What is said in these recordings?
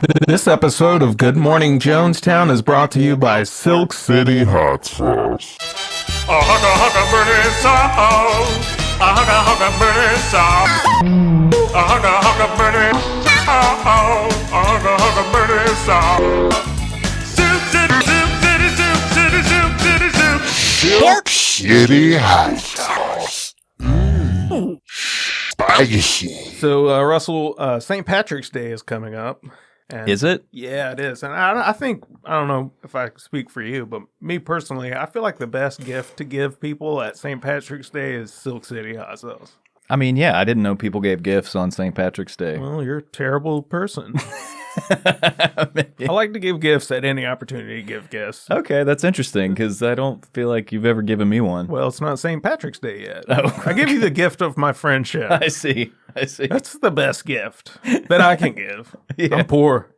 This episode of Good Morning Jonestown is brought to you by Silk City Hot Sauce. A hugga burning sauce. A hugga burning sauce. A hugga burning sauce. A hugga burning sauce. Soup city, soup city, soup city, soup city, soup. Silk City Hot Sauce. Spicy. So, Russell, St. Patrick's Day is coming up. And is it? Yeah, it is. And I think, I don't know if I speak for you, but me personally, I feel like the best gift to give people at St. Patrick's Day is Silk City Hot Sauce. I mean, yeah, I didn't know people gave gifts on St. Patrick's Day. Well, you're a terrible person. I like to give gifts at any opportunity to give gifts. Okay, that's interesting because I don't feel like you've ever given me one. Well, it's not St. Patrick's Day yet. Oh, okay. I give you the gift of my friendship. I see. That's the best gift that I can give. Yeah. I'm poor.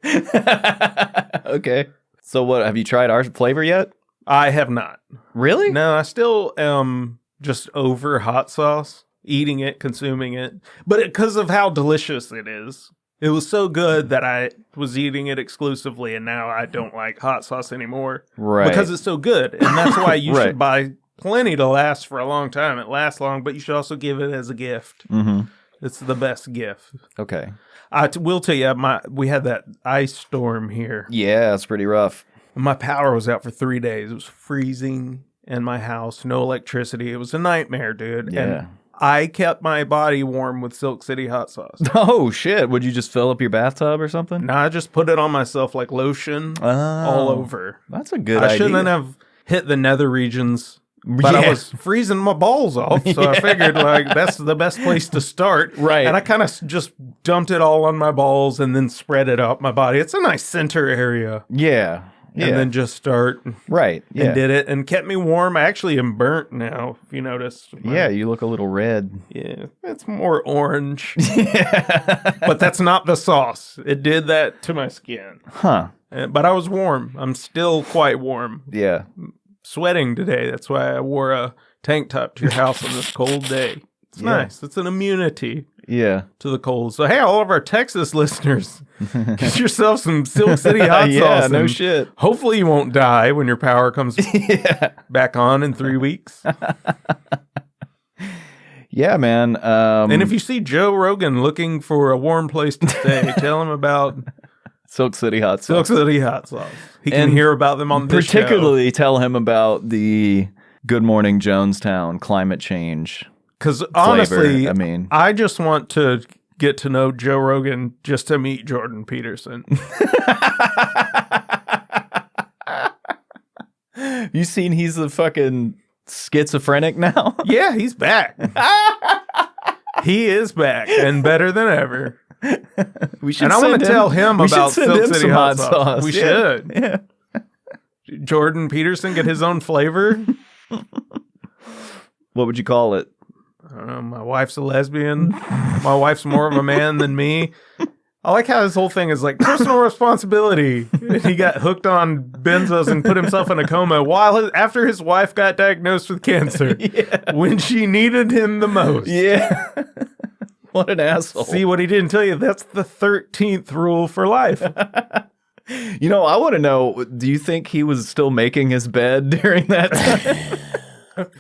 Okay. So what, have you tried our flavor yet? I have not. Really? No, I still am just over hot sauce, eating it, consuming it. But because of how delicious it is, it was so good that I was eating it exclusively, and now I don't like hot sauce anymore. Right. Because it's so good. And that's why you Right. should buy plenty to last for a long time. It lasts long, but you should also give it as a gift. Mm-hmm. It's the best gift. Okay. I will tell you, we had that ice storm here. Yeah, it's pretty rough. My power was out for 3 days. It was freezing in my house, no electricity. It was a nightmare, dude. Yeah. And I kept my body warm with Silk City hot sauce. Oh, shit. Would you just fill up your bathtub or something? No, I just put it on myself like lotion all over. That's a good I idea. shouldn't have hit the nether regions, but I was freezing my balls off. So I figured like that's the best place to start. Right. And I kind of just dumped it all on my balls and then spread it out my body. It's a nice center area. Yeah. Yeah. And then just start. Right. Yeah. And did it and kept me warm. I actually am burnt now, if you notice. Yeah, you look a little red. Yeah, it's more orange. Yeah. But that's not the sauce. It did that to my skin. Huh. But I was warm. I'm still quite warm. Yeah. Sweating today. That's why I wore a tank top to your house on this cold day. It's nice. It's an immunity Yeah. to the cold. So, hey, all of our Texas listeners, get yourself some Silk City hot Yeah, sauce. no and shit. Hopefully you won't die when your power comes back on in 3 weeks. Yeah, man. And if you see Joe Rogan looking for a warm place to stay, tell him about Silk City hot sauce. Silk City hot sauce. He can And hear about them on this show. Particularly tell him about the Good Morning Jonestown climate change. Because honestly, I I just want to get to know Joe Rogan just to meet Jordan Peterson. You seen he's a fucking schizophrenic now? Yeah, he's back. He is back and better than ever. We should. And I want to tell him about Silk City hot sauce. We should. Yeah. Jordan Peterson get his own flavor. What would you call it? I don't know, my wife's a lesbian. My wife's more of a man than me. I like how his whole thing is like personal responsibility. He got hooked on benzos and put himself in a coma after his wife got diagnosed with cancer when she needed him the most. Yeah. What an asshole. See what he didn't tell you? That's the 13th rule for life. You know, I want to know, do you think he was still making his bed during that time?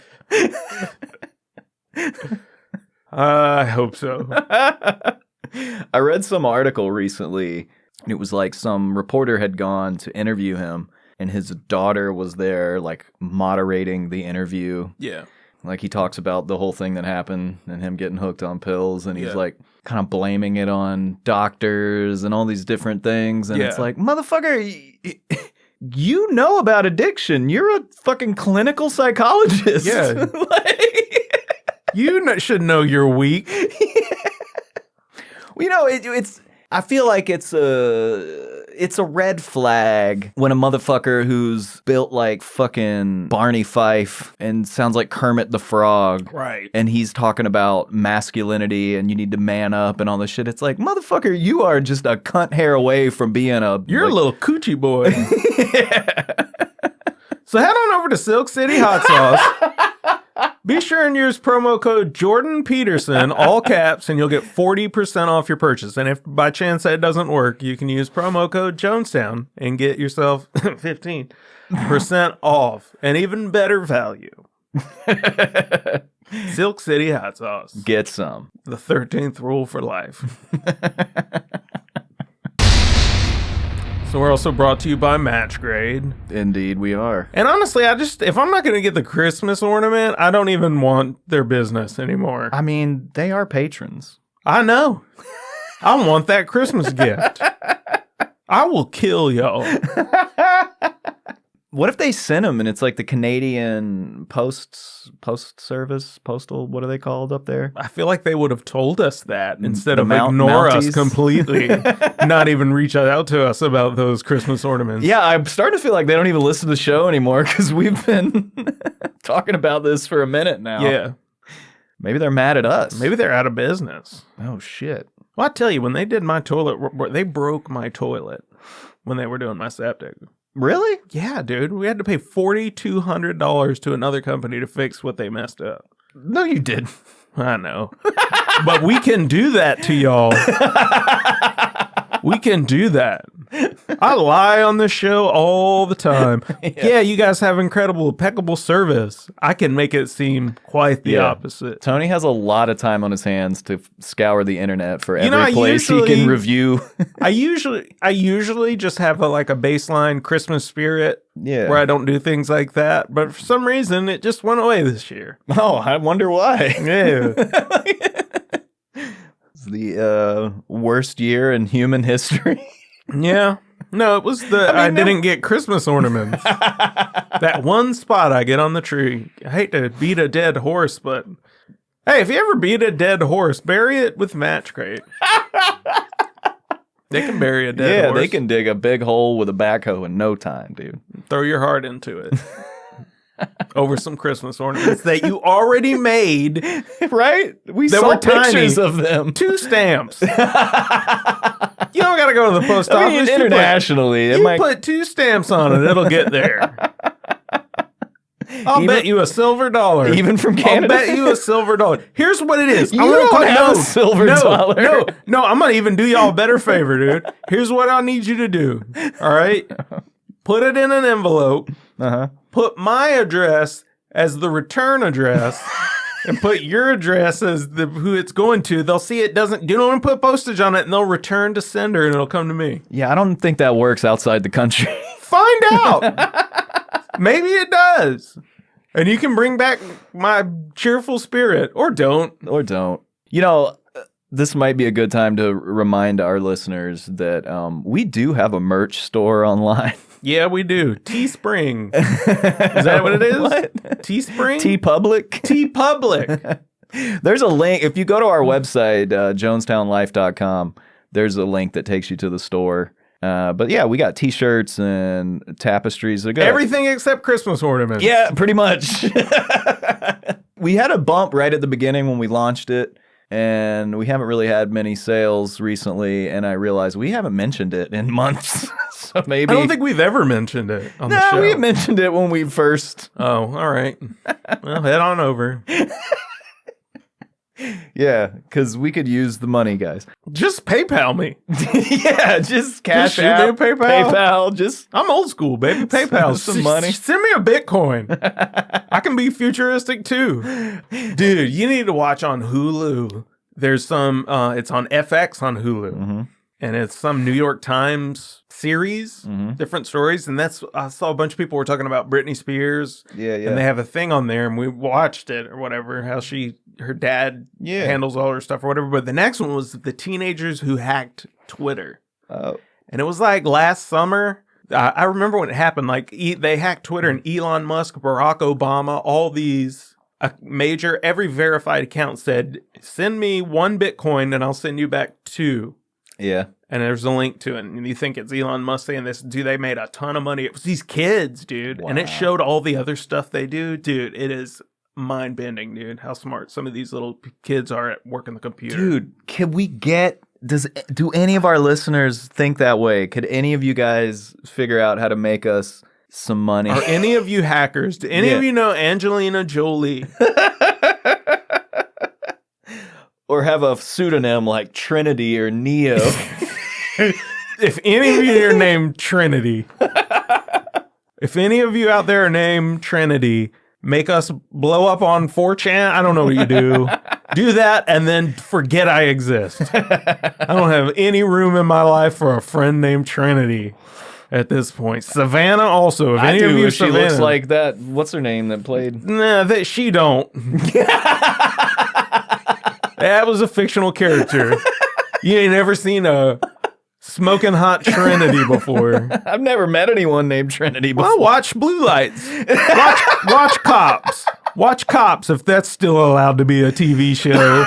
I hope so. I read some article recently, and it was like some reporter had gone to interview him, and his daughter was there, like, moderating the interview. Yeah. Like, he talks about the whole thing that happened and him getting hooked on pills, and he's, like, kind of blaming it on doctors and all these different things, and it's like, motherfucker, you know about addiction. You're a fucking clinical psychologist. Yeah. You should know you're weak. Well, you know, it's. I feel like it's a red flag when a motherfucker who's built like fucking Barney Fife and sounds like Kermit the Frog, right? And he's talking about masculinity and you need to man up and all this shit. It's like, motherfucker, you are just a cunt hair away from being You're a little coochie boy. Yeah. So head on over to Silk City Hot Sauce. Be sure and use promo code Jordan Peterson, all caps, and you'll get 40% off your purchase. And if by chance that doesn't work, you can use promo code Jonestown and get yourself 15% off. An even better value. Silk City hot sauce. Get some. The 13th rule for life. So we're also brought to you by Match Grade. Indeed, we are. And honestly, if I'm not going to get the Christmas ornament, I don't even want their business anymore. I mean, they are patrons. I know. I want that Christmas gift. I will kill y'all. What if they sent them and it's like the Canadian postal, what are they called up there? I feel like they would have told us that instead of ignore Mounties? us completely. Not even reach out to us about those Christmas ornaments. Yeah, I'm starting to feel like they don't even listen to the show anymore because we've been talking about this for a minute now. Yeah. Maybe they're mad at us. Maybe they're out of business. Oh, shit. Well, I tell you, when they did my toilet, they broke my toilet when they were doing my septic. Really? Yeah, dude. We had to pay $4,200 to another company to fix what they messed up. No, you didn't. I know. But we can do that to y'all. We can do that. I lie on this show all the time. Yeah, you guys have incredible, impeccable service. I can make it seem quite the opposite. Tony has a lot of time on his hands to scour the internet for every I place he can review. I usually just have a baseline Christmas spirit where I don't do things like that. But for some reason, it just went away this year. Oh, I wonder why. Yeah. It's the worst year in human history. Yeah. No, it was I didn't get Christmas ornaments. That one spot I get on the tree. I hate to beat a dead horse, but hey, if you ever beat a dead horse, bury it with Match Crate. They can bury a dead horse. Yeah, they can dig a big hole with a backhoe in no time, dude. Throw your heart into it. Over some Christmas ornaments that you already made. Right? We That saw were tiny. pictures of them. 2 stamps. You don't got to go to the post I mean, office. internationally, You put 2 stamps on it, it'll get there. I'll bet you a silver dollar. Even from Canada? I'll bet you a silver dollar. Here's what it is. You don't have a silver dollar. No, I'm going to even do y'all a better favor, dude. Here's what I need you to do. All right? Put it in an envelope. Uh-huh. Put my address as the return address. And put your address as who it's going to. They'll see it doesn't. You don't want to put postage on it, and they'll return to sender, and it'll come to me. Yeah, I don't think that works outside the country. Find out. Maybe it does. And you can bring back my cheerful spirit, or don't. Or don't. You know, this might be a good time to remind our listeners that we do have a merch store online. Yeah, we do. Teespring. Is that what it is? What? Teespring? T-Public? T-Public. There's a link. If you go to our website, jonestownlife.com, there's a link that takes you to the store. But yeah, we got T-shirts and tapestries. They're good. Everything except Christmas ornaments. Yeah, pretty much. We had a bump right at the beginning when we launched it. And we haven't really had many sales recently, and I realized we haven't mentioned it in months. So maybe I don't think we've ever mentioned it on the show. No, we mentioned it when we first. Oh, all right. Well, head on over. Yeah, because we could use the money, guys. Just PayPal me. Yeah, just cash shoot out. me a PayPal. PayPal, just I'm old school, baby. PayPal. Some money. Send me a Bitcoin. I can be futuristic too. Dude, you need to watch on Hulu. There's some, it's on FX on Hulu. Mm-hmm. And it's some New York Times series, different stories. And I saw a bunch of people were talking about Britney Spears. Yeah. And they have a thing on there, and we watched it or whatever, how her dad handles all her stuff or whatever. But the next one was the teenagers who hacked Twitter. Oh. And it was like last summer. I remember when it happened. Like they hacked Twitter, and Elon Musk, Barack Obama, all these every verified account said, send me 1 Bitcoin and I'll send you back 2. Yeah. And there's a link to it. And you think it's Elon Musk saying this. Dude, they made a ton of money. It was these kids, dude. Wow. And it showed all the other stuff they do. Dude, it is mind-bending, dude, how smart some of these little kids are at working the computer. Dude, can we do any of our listeners think that way? Could any of you guys figure out how to make us some money? Are any of you hackers? Do any of you know Angelina Jolie? Or have a pseudonym like Trinity or Neo. If any of you are named Trinity, if any of you out there are named Trinity, make us blow up on 4chan. I don't know what you do. Do that and then forget I exist. I don't have any room in my life for a friend named Trinity at this point. Savannah also. If any of you, she looks like that. What's her name that played? Nah, she don't. That was a fictional character. You ain't never seen a smoking hot Trinity before. I've never met anyone named Trinity before. Well, watch Blue Lights. Watch Cops. Watch Cops if that's still allowed to be a TV show.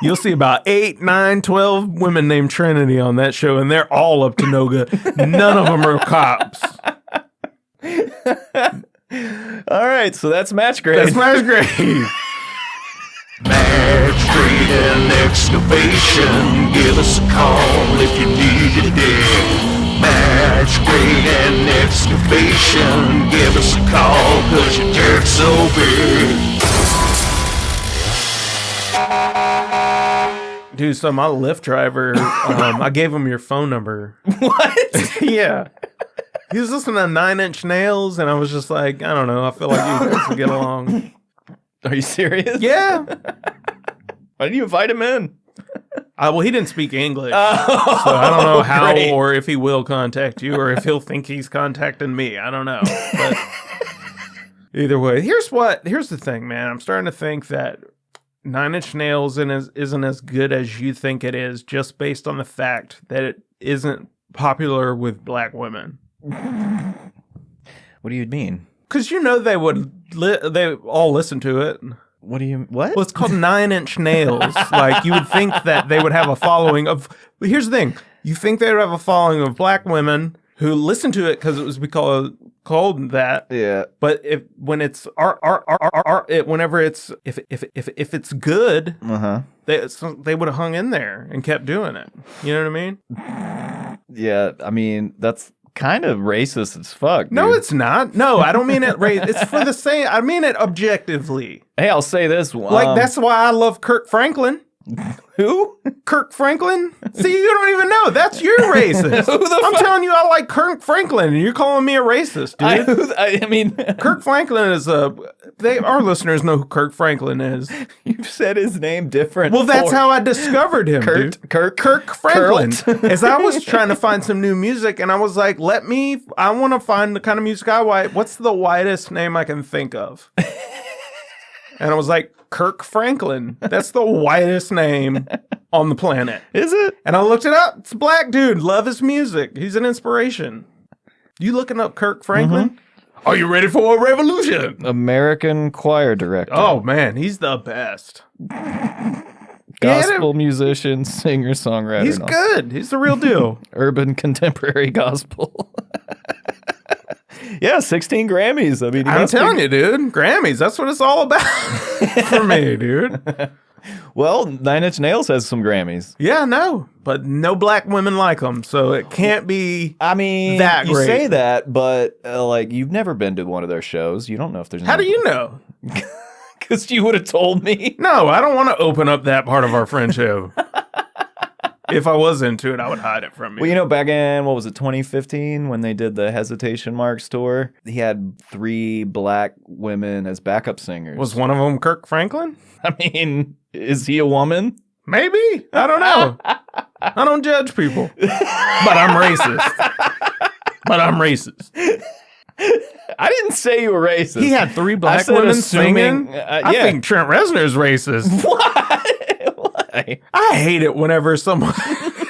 You'll see about 8, 9, 12 women named Trinity on that show, and they're all up to no good. None of them are cops. All right, so that's match grade. That's match grade. Match grade and excavation. Give us a call if you need it. Match grade and excavation. Give us a call cause your dirt's so big. Dude, so my Lyft driver, I gave him your phone number. What? Yeah. He was listening to 9 Inch Nails, and I was just like, I don't know, I feel like you guys would get along. Are you serious? Yeah. Why didn't you invite him in? Well, he didn't speak English, so I don't know how or if he will contact you or if he'll think he's contacting me. I don't know. But either way, here's the thing, man. I'm starting to think that 9 Inch Nails isn't as good as you think it is just based on the fact that it isn't popular with black women. What do you mean? Because they they all listen to it. What? Well, it's called 9 Inch Nails. Like, you would think that they would have a following of... Here's the thing. You think they would have a following of black women who listen to it because it was called that. Yeah. But if it's good, they would have hung in there and kept doing it. You know what I mean? Yeah. I mean, that's kind of racist as fuck. No, dude. it's not. No, I don't mean it racist. It's for the same. I mean it objectively. Hey, I'll say this. Like, that's why I love Kirk Franklin. Who? Kirk Franklin? See, you don't even know. That's your racist. I'm telling you, I like Kirk Franklin, and you're calling me a racist, dude. I mean, Kirk Franklin is our listeners know who Kirk Franklin is. You've said his name different. Well, that's how I discovered him, dude. Kirk Franklin. As I was trying to find some new music, and I was like, I want to find the kind of music I like. What's the widest name I can think of? And I was like, Kirk Franklin. That's the whitest name on the planet. Is it? And I looked it up. It's a black dude. Love his music. He's an inspiration. You looking up Kirk Franklin? Mm-hmm. Are you ready for a revolution? American choir director. Oh, man. He's the best. Gospel musician, singer, songwriter. He's good. He's the real deal. Urban contemporary gospel. Yeah, 16 Grammys. I mean, I'm telling you, dude. Grammys. That's what it's all about for me, dude. Well, 9 Inch Nails has some Grammys. Yeah, no. But no black women like them, so it can't be I mean, that you great. say that, but like, you've never been to one of their shows. You don't know if there's How do you know? Because you would have told me. No, I don't want to open up that part of our friendship. If I was into it, I would hide it from you. Well, you know, back in, 2015, when they did the Hesitation Marks tour, he had 3 black women as backup singers. Was one of them Kirk Franklin? I mean, is he a woman? Maybe. I don't know. I don't judge people. But I'm racist. I didn't say you were racist. He had 3 black women singing? Yeah. I think Trent Reznor's racist. Why? I hate it whenever someone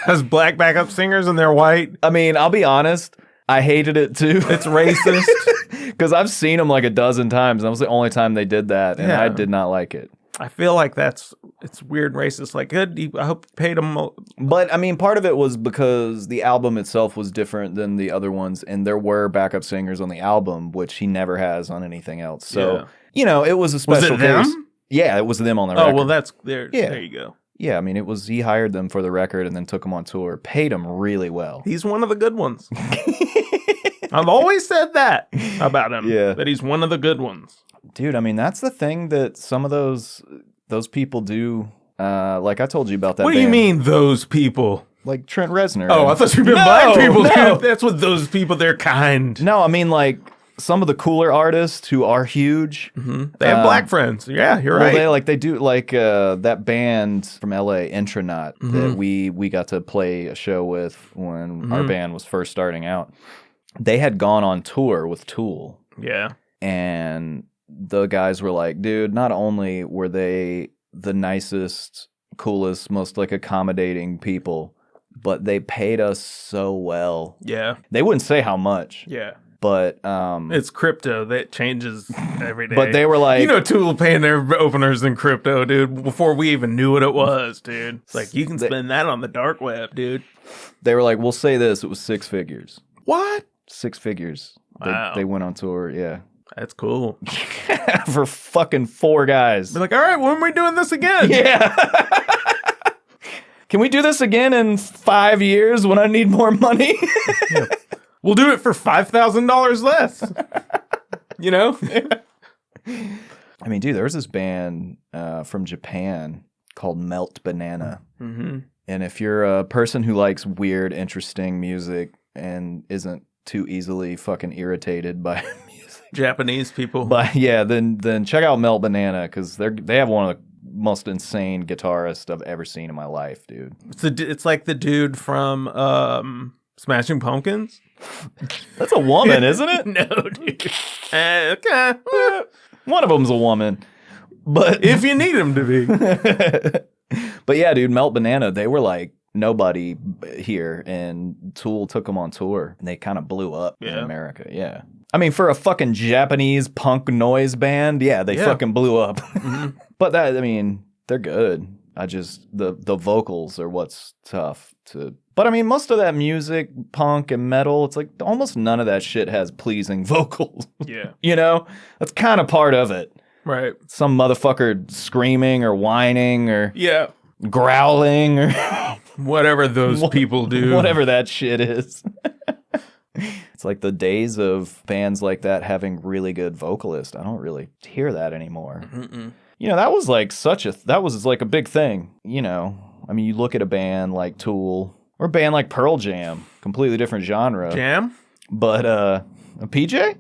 has black backup singers and they're white. I mean, I'll be honest. I hated it too. It's racist. Because I've seen them like a dozen times. That was the only time they did that. And Yeah. I did not like it. I feel like it's weird racist. Like, good. I hope you paid them. But I mean, part of it was because the album itself was different than the other ones. And there were backup singers on the album, which he never has on anything else. So, it was a special case. Them? Yeah, it was them on the record. Oh, well, that's there. Yeah. There you go. Yeah, I mean, he hired them for the record and then took them on tour, paid them really well. He's one of the good ones. I've always said that about him. Yeah. That he's one of the good ones. Dude, I mean, that's the thing that some of those people do Like I told you about that. What do you mean, those people? Like Trent Reznor. Oh, I thought you meant No, black people, no. dude. That's what those people, they're kind. No, I mean like some of the cooler artists who are huge. They have black friends. Yeah, you're Well, right. they do like that band from LA, Intronaut, that we got to play a show with when our band was first starting out. They had gone on tour with Tool. Yeah. And the guys were like, dude, not only were they the nicest, coolest, most like accommodating people, but they paid us so well. Yeah. They wouldn't say how much. Yeah. But it's crypto that changes every day. But they were like, you know, Tool paying their openers in crypto, dude, before we even knew what it was, dude. It's like you can spend that on the dark web, dude. They were like, we'll say this, it was 6 figures. What? 6 figures. Wow. They went on tour, yeah. That's cool. For fucking 4 guys. Be like, all right, when are we doing this again? Yeah. Can we do this again in 5 years when I need more money? Yeah. We'll do it for $5,000 less. You know? I mean, dude, there was this band from Japan called Melt Banana. Mm-hmm. And if you're a person who likes weird, interesting music and isn't too easily fucking irritated by music, Japanese people. but yeah, then check out Melt Banana because they have one of the most insane guitarists I've ever seen in my life, dude. It's like the dude from Smashing Pumpkins. That's a woman, isn't it? No, dude. Okay. One of them's a woman, but If you need him to be. but yeah, dude, Melt Banana, they were like nobody here, and Tool took them on tour, and they kind of blew up in America. Yeah. I mean, for a fucking Japanese punk noise band, yeah, they fucking blew up. Mm-hmm. But that, I mean, they're good. I just, the vocals are what's tough to... But I mean, most of that music, punk and metal, it's like almost none of that shit has pleasing vocals. Yeah. You know? That's kind of part of it. Right. Some motherfucker screaming or whining or Yeah. growling or... Whatever those people do. Whatever that shit is. It's like the days of bands like that having really good vocalists. I don't really hear that anymore. Mm-mm. You know, that was like a big thing. You know, I mean, you look at a band like Tool or a band like Pearl Jam, completely different genre. Jam? But a PJ?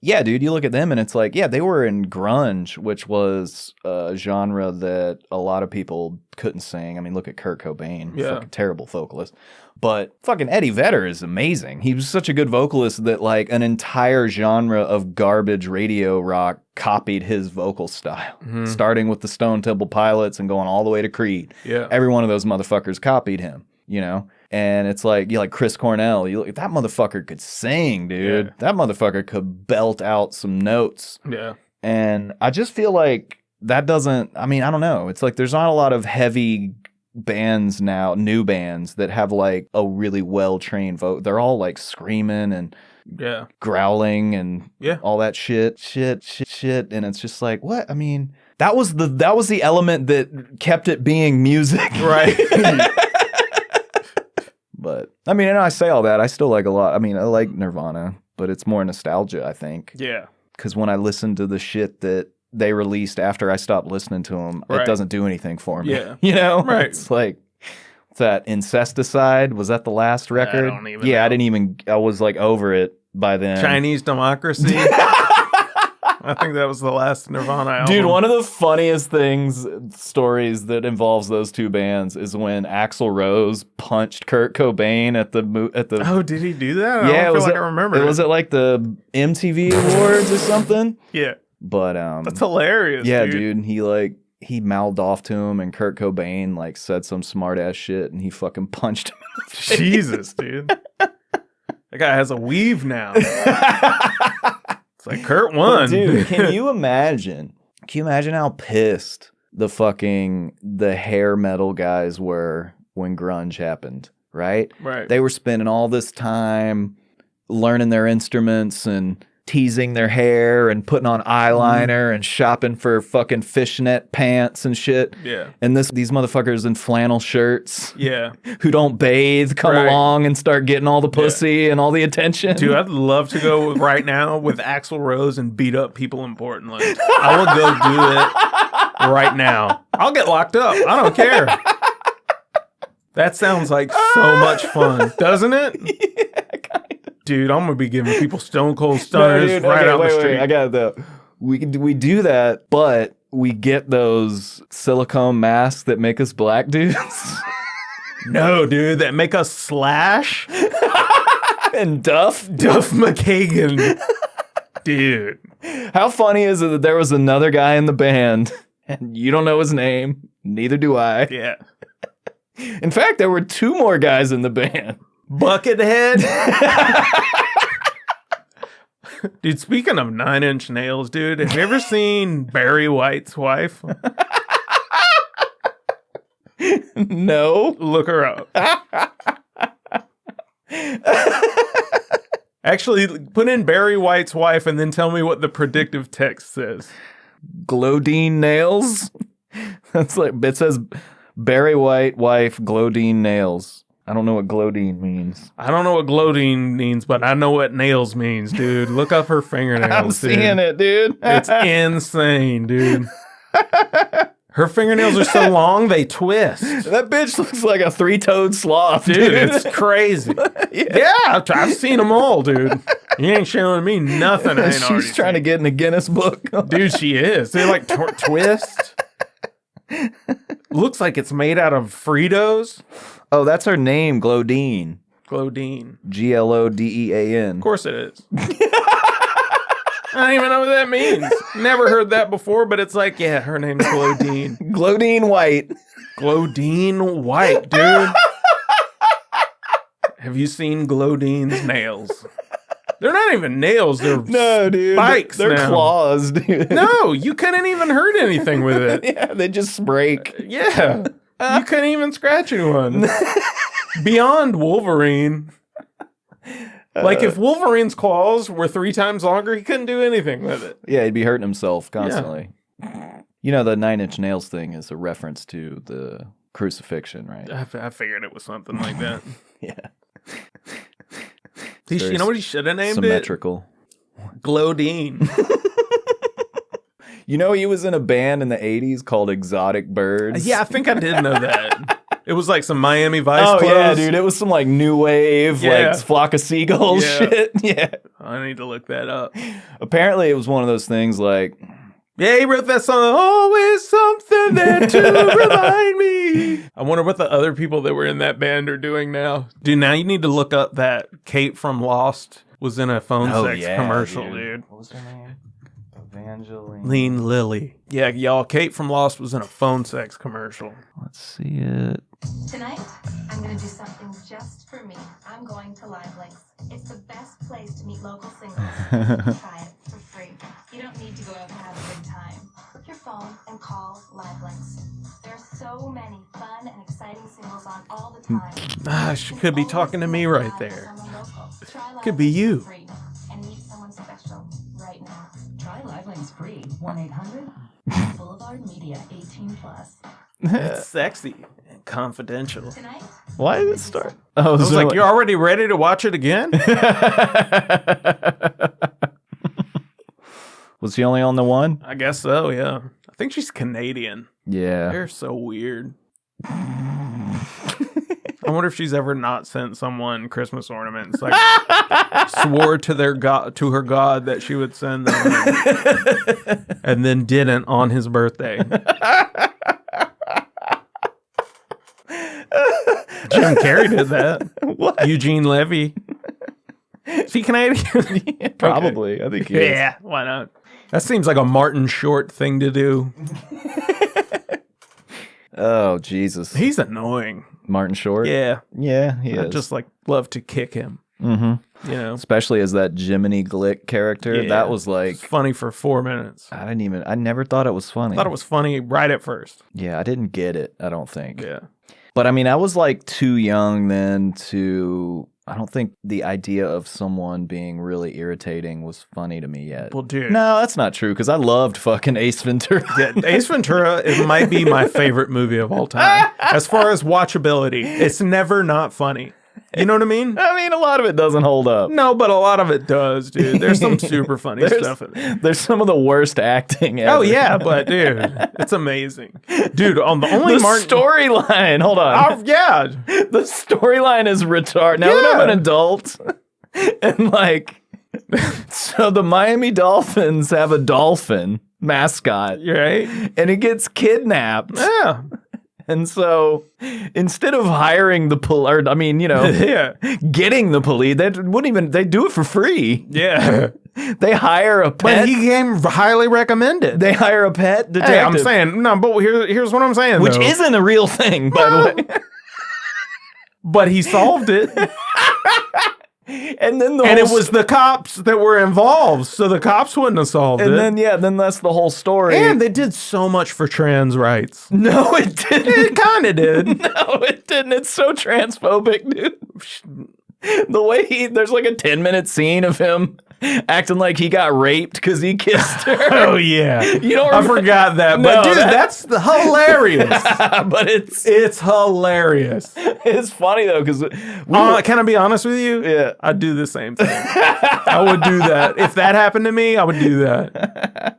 Yeah, dude, you look at them and it's like, yeah, they were in grunge, which was a genre that a lot of people couldn't sing. I mean, look at Kurt Cobain, fucking terrible vocalist. But fucking Eddie Vedder is amazing. He was such a good vocalist that like an entire genre of garbage radio rock copied his vocal style, starting with the Stone Temple Pilots and going all the way to Creed. Yeah. Every one of those motherfuckers copied him, you know? And it's like, you like Chris Cornell, that motherfucker could sing, dude. Yeah. That motherfucker could belt out some notes. Yeah. And I just feel like that doesn't, I mean, I don't know. It's like there's not a lot of heavy bands now, new bands that have like a really well-trained vote. They're all like screaming and growling and all that shit. And it's just like, what? I mean, that was the element that kept it being music. Right. But I mean, and I say all that, I still like a lot. I mean, I like Nirvana, but it's more nostalgia, I think. Yeah. Because when I listen to the shit that they released after I stopped listening to them, it doesn't do anything for me. Yeah. You know? Right. It's like, what's that? Incesticide? Was that the last record? I don't even know. I was like over it by then. Chinese Democracy. I think that was the last Nirvana album. Dude, one of the funniest stories that involves those two bands is when Axl Rose punched Kurt Cobain at the. Oh, did he do that? I don't feel like I remember. Was it like the MTV Awards or something? Yeah. But that's hilarious. Yeah, dude. He mouthed off to him, and Kurt Cobain like said some smart ass shit, and he fucking punched him in the face. Jesus, dude. That guy has a weave now. It's like Kurt won. But dude, can you imagine how pissed the hair metal guys were when grunge happened, right? Right. They were spending all this time learning their instruments and teasing their hair and putting on eyeliner and shopping for fucking fishnet pants and shit. Yeah. And these motherfuckers in flannel shirts. Yeah. Who don't bathe come along and start getting all the pussy and all the attention. Dude, I'd love to go right now with Axl Rose and beat up people in Portland. I will go do it right now. I'll get locked up. I don't care. That sounds like so much fun, doesn't it? Yeah, kind of. Dude, I'm gonna be giving people stone cold stunners right out the street. Wait, I got it though. We do that, but we get those silicone masks that make us black dudes. No, dude, that make us Slash And Duff McKagan. Dude. How funny is it that there was another guy in the band and you don't know his name? Neither do I. Yeah. In fact, there were 2 more guys in the band. Buckethead. Dude, speaking of 9 Inch Nails, dude, have you ever seen Barry White's wife? No. Look her up. Actually, put in Barry White's wife and then tell me what the predictive text says. Glodean nails? That's like, it says Barry White, wife, Glodean nails. I don't know what Glodean means. I don't know what Glodean means, but I know what nails means, dude. Look up her fingernails. I'm seeing it, dude. It's insane, dude. Her fingernails are so long, they twist. That bitch looks like a 3-toed sloth, Dude, it's crazy. Yeah. I've seen them all, dude. You ain't showing me nothing I ain't already She's trying to get in the Guinness book. Dude, she is. They like twist. Looks like it's made out of Fritos. Oh, that's her name, Glodean. Glodean. Glodean. Of course it is. I don't even know what that means. Never heard that before, but it's like, yeah, her name's Glodean. Glodean White. Glodean White, dude. Have you seen Glodean's nails? They're not even nails. They're spikes. They're now. claws, dude. No, you couldn't even hurt anything with it. Yeah, they just break. Yeah. You couldn't even scratch anyone. Beyond Wolverine. Like, if Wolverine's claws were 3 times longer, he couldn't do anything with it. Yeah, he'd be hurting himself constantly. Yeah. You know, the 9 Inch Nails thing is a reference to the crucifixion, right? I figured it was something like that. Yeah. You know what he should have named symmetrical. it? Glodean. You know, he was in a band in the 80s called Exotic Birds. Yeah, I think I did know that. It was like some Miami Vice clothes. Yeah, dude. It was some like new wave, like Flock of Seagulls shit. Yeah. I need to look that up. Apparently, it was one of those things like... Yeah, he wrote that song, Always Something There to Remind Me. I wonder what the other people that were in that band are doing now. Dude, now you need to look up that Kate from Lost was in a phone sex commercial, dude. What was her name? Evangeline. Lean Lily. Yeah, y'all, Kate from Lost was in a phone sex commercial. Let's see it. Tonight, I'm going to do something just for me. I'm going to Live Links. It's the best place to meet local singles. Try it for free. You don't need to go out and have a good time. Pick your phone and call Live Links. There are so many fun and exciting singles on all the time. She could be talking to me right there. Could be you. And meet someone special right now. Try Live Links free. 1-800 Boulevard Media 18+. It's sexy and confidential. Tonight, Why did it start? Oh, I was like, you're already ready to watch it again? Was he only on the one? I guess so, yeah. I think she's Canadian. Yeah. They're so weird. I wonder if she's ever not sent someone Christmas ornaments. Like, swore to her God that she would send them, and then didn't on his birthday. Jim Carrey did that. What? Eugene Levy. Is he Canadian? Yeah, probably. Okay. I think he is. Yeah, why not? That seems like a Martin Short thing to do. Oh, Jesus. He's annoying. Martin Short? Yeah. Yeah, he I is. just like love to kick him. Mm-hmm. You know? Especially as that Jiminy Glick character. Yeah. That was like... It's funny for 4 minutes. I never thought it was funny. I thought it was funny right at first. Yeah, I didn't get it, I don't think. Yeah. But I mean, I was like too young then to... I don't think the idea of someone being really irritating was funny to me yet. Well, dude. No, that's not true, because I loved fucking Ace Ventura. Yeah, Ace Ventura, it might be my favorite movie of all time. As far as watchability, it's never not funny. You know what I mean? I mean, a lot of it doesn't hold up. No, but a lot of it does, dude. There's some super funny stuff in it. There's some of the worst acting ever. Oh, yeah, but dude, it's amazing. Dude, on the only The storyline, hold on. yeah. The storyline is retarded. Now that I'm an adult, and like, so the Miami Dolphins have a dolphin mascot, Right? and it gets kidnapped. Yeah. And so instead of hiring the police, I mean, you know, Yeah. getting the police, they wouldn't even, they do it for free. Yeah. They hire a pet. But he came highly recommended. They hire a pet detective. Hey, I'm saying, no, but here's what I'm saying, which though. isn't a real thing, by the way. But he solved it. And then And it was the cops that were involved, so the cops wouldn't have solved it. And then that's the whole story. And they did so much for trans rights. No, it didn't. It kind of did. No, it didn't. It's so transphobic, dude. The way there's like a 10-minute scene of him acting like he got raped because he kissed her. Oh, yeah. You don't I remember? forgot that. No, But, dude, that's hilarious. But it's hilarious. it's funny, though, because... Can I be honest with you? Yeah. I'd do the same thing. I would do that. If that happened to me, I would do that.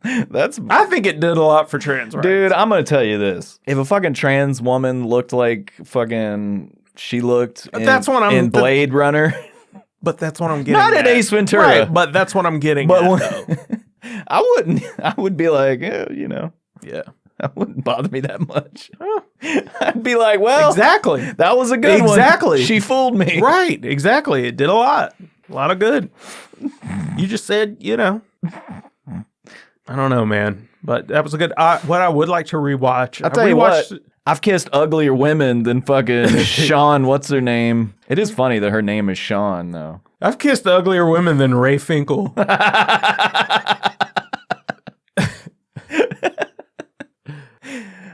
I think it did a lot for trans rights. Dude, I'm going to tell you this. If a fucking trans woman looked like fucking... She looked in Blade Runner. But that's what I'm getting Not at. in Ace Ventura. Right, but that's what I'm getting at. I would be like, you know, Yeah. that wouldn't bother me that much. I'd be like, well, Exactly. that was a good one. Exactly. She fooled me. Right, exactly. It did a lot. A lot of good. You just said, you know. I don't know, man. But that was a good... what I would like to rewatch... I'll tell you what. I've kissed uglier women than fucking Sean. What's her name? It is funny that her name is Sean, though. I've kissed uglier women than Ray Finkel.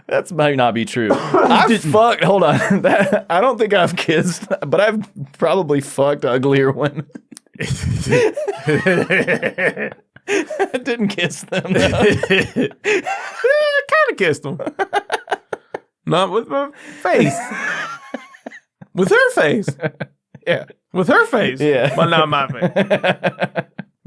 That might not be true. I've fucked. Hold on. I don't think I've kissed, but I've probably fucked uglier women. I didn't kiss them, though. I kind of kissed them. Not with my face. With her face. Yeah. With her face. Yeah. But not my face.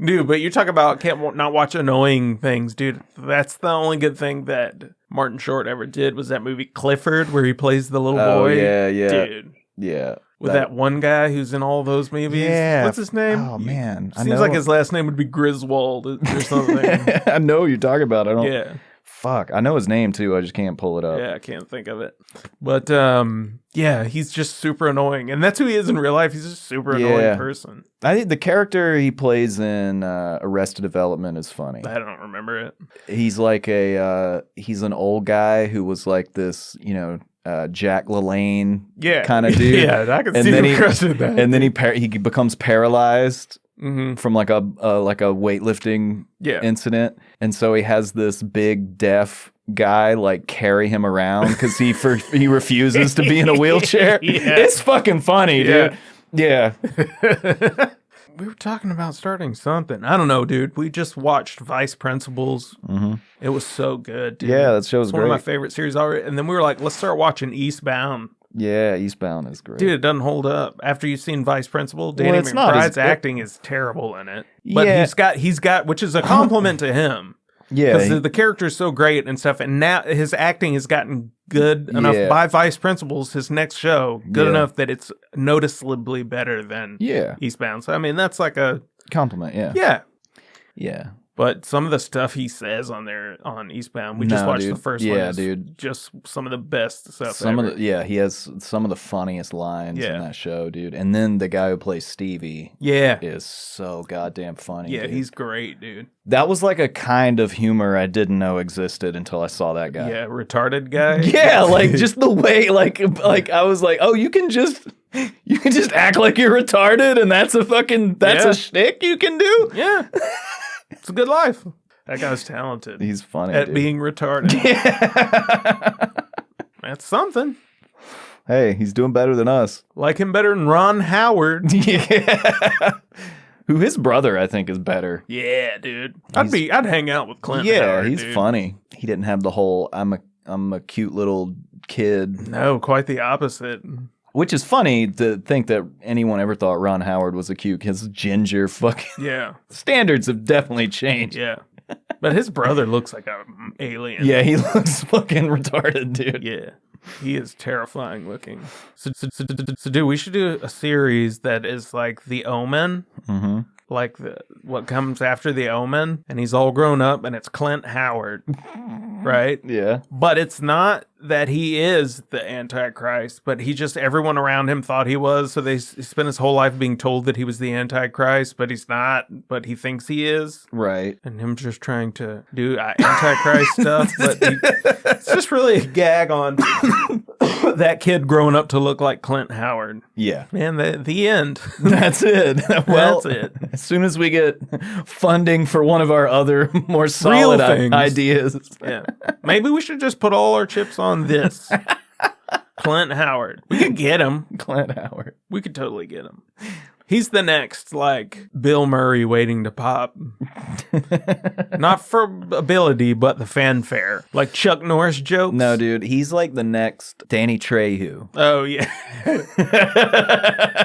Dude, but you talk about not watch annoying things, dude. That's the only good thing that Martin Short ever did was that movie Clifford where he plays the little boy. Yeah. Dude. Yeah. With that one guy who's in all those movies. Yeah. What's his name? Oh, man. Seems like his last name would be Griswold or something. I know what you're talking about. I don't. Yeah. Fuck. I know his name, too. I just can't pull it up. Yeah, I can't think of it. But, yeah, he's just super annoying. And that's who he is in real life. He's just a super annoying person. I think the character he plays in Arrested Development is funny. I don't remember it. He's like he's an old guy who was like this, you know, Jack LaLanne kind of dude. Yeah, I can see him crushing that. And then he becomes paralyzed Mm-hmm. from like a weightlifting incident, and so he has this big deaf guy like carry him around because he refuses to be in a wheelchair. Yeah. It's fucking funny, dude. Yeah. We were talking about starting something. I don't know, dude. We just watched Vice Principals. Mm-hmm. It was so good, dude. Yeah, that show's it's great. one of my favorite series already. And then we were like, let's start watching Eastbound. Yeah, Eastbound is great. Dude, it doesn't hold up. After you've seen Vice Principal, Danny McBride's acting is terrible in it. But he's got, which is a compliment to him. Yeah. Because the character is so great and stuff. And now his acting has gotten good enough by Vice Principals, his next show, good enough that it's noticeably better than Eastbound. So, I mean, that's like a compliment, Yeah. Yeah. But some of the stuff he says on Eastbound, we just watched the first one. Yeah, dude. Just some of the best stuff he has some of the funniest lines in that show, dude. And then the guy who plays Stevie is so goddamn funny. Yeah, dude. he's great, dude. That was like a kind of humor I didn't know existed until I saw that guy. Yeah, retarded guy. Yeah, like just the way like I was like, oh, you can just act like you're retarded and that's a shtick you can do? Yeah. It's a good life. That guy's talented. He's funny at being retarded. That's something. Hey, he's doing better than us. Like him better than Ron Howard. Yeah. Who his brother I think is better. Yeah, dude. I'd hang out with Clint. Yeah, Howard, he's funny. He didn't have the whole I'm a cute little kid. No, quite the opposite. Which is funny to think that anyone ever thought Ron Howard was a cute. His ginger fucking Yeah. standards have definitely changed. Yeah. But his brother looks like an alien. Yeah, he looks fucking retarded, dude. Yeah. He is terrifying looking. So dude, we should do a series that is like The Omen. Mm-hmm. Like what comes after The Omen. And he's all grown up and it's Clint Howard. Right? Yeah. But it's not that he is the Antichrist, but everyone around him thought he was. So he spent his whole life being told that he was the Antichrist, but he's not, but he thinks he is. Right. And him just trying to do Antichrist stuff. But it's just really a gag on that kid growing up to look like Clint Howard. Yeah. Man, the end. That's it. Well, That's it. As soon as we get funding for one of our other more solid things. ideas. Yeah. Maybe we should just put all our chips on this. Clint Howard. We could get him. Clint Howard. We could totally get him. He's the next, like, Bill Murray waiting to pop. Not for ability, but the fanfare. Like Chuck Norris jokes. No, dude. He's like the next Danny Trejo. Oh, yeah.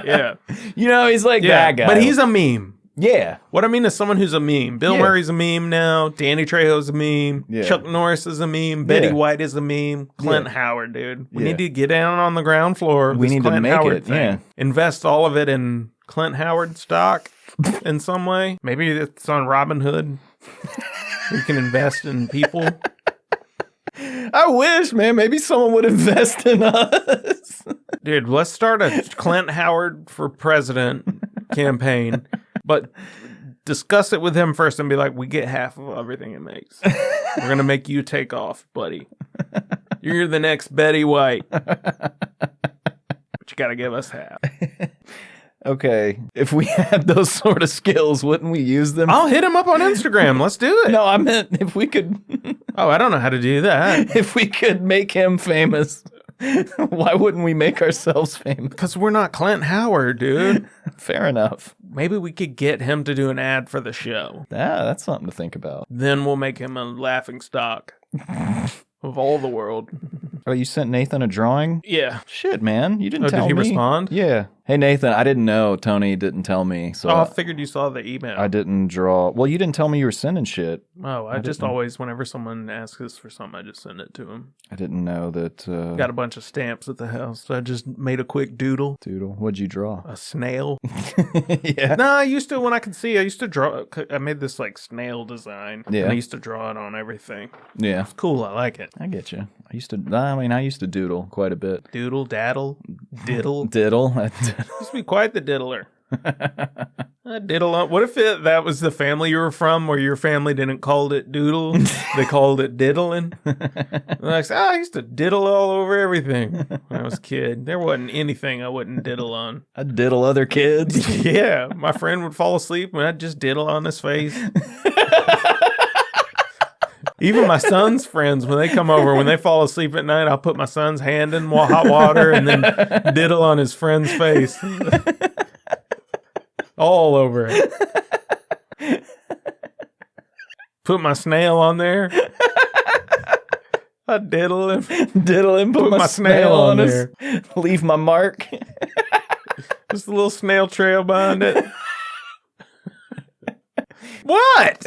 Yeah. You know, he's like Yeah. that guy. But he's a meme. Yeah. What I mean is someone who's a meme. Bill Murray's a meme now. Danny Trejo's a meme. Yeah. Chuck Norris is a meme. Betty Yeah. White is a meme. Clint Howard, dude. We Yeah. need to get down on the ground floor. Of We this need to Clint make Howard it, thing. yeah. Invest all of it in Clint Howard stock in some way. Maybe it's on Robinhood. We can invest in people. I wish, man. Maybe someone would invest in us. Dude, let's start a Clint Howard for president campaign. But discuss it with him first and be like, we get half of everything it makes. We're going to make you take off, buddy. You're the next Betty White. But you got to give us half. Okay. If we had those sort of skills, wouldn't we use them? I'll hit him up on Instagram. Let's do it. No, I meant if we could. Oh, I don't know how to do that. If we could make him famous, why wouldn't we make ourselves famous? Because we're not Clint Howard, dude. Fair enough. Maybe we could get him to do an ad for the show. Yeah, that's something to think about. Then we'll make him a laughing stock of all the world. Oh, you sent Nathan a drawing? Yeah. Shit, man. You didn't Oh, tell me. did he respond? Yeah. Hey, Nathan, I didn't know. Tony didn't tell me. So Oh, I figured you saw the email. I didn't draw. Well, you didn't tell me you were sending shit. Oh, I just didn't. always, whenever someone asks us for something, I just send it to them. I didn't know that. Got a bunch of stamps at the house, so I just made a quick doodle. Doodle. What'd you draw? A snail. Yeah. No, I used to, when I could see, I used to draw, I made this like snail design. Yeah. And I used to draw it on everything. Yeah. It's cool, I like it. I get you. I used to doodle quite a bit. Doodle, daddle, diddle. Diddle. Used to be quite the diddler. I diddle on. What if that was the family you were from, where your family didn't call it doodle, they called it diddling? Like, I used to diddle all over everything when I was a kid. There wasn't anything I wouldn't diddle on. I diddle other kids. Yeah, my friend would fall asleep and I'd just diddle on his face. Even my son's friends, when they come over, when they fall asleep at night, I'll put my son's hand in hot water and then diddle on his friend's face. All over it. Put my snail on there. I diddle him. Diddle him, put my snail on there. Leave my mark. Just a little snail trail behind it. What?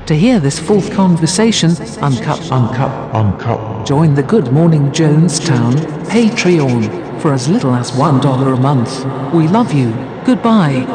To hear this full conversation, uncut, join the Good Morning Jonestown Patreon for as little as $1 a month. We love you. Goodbye.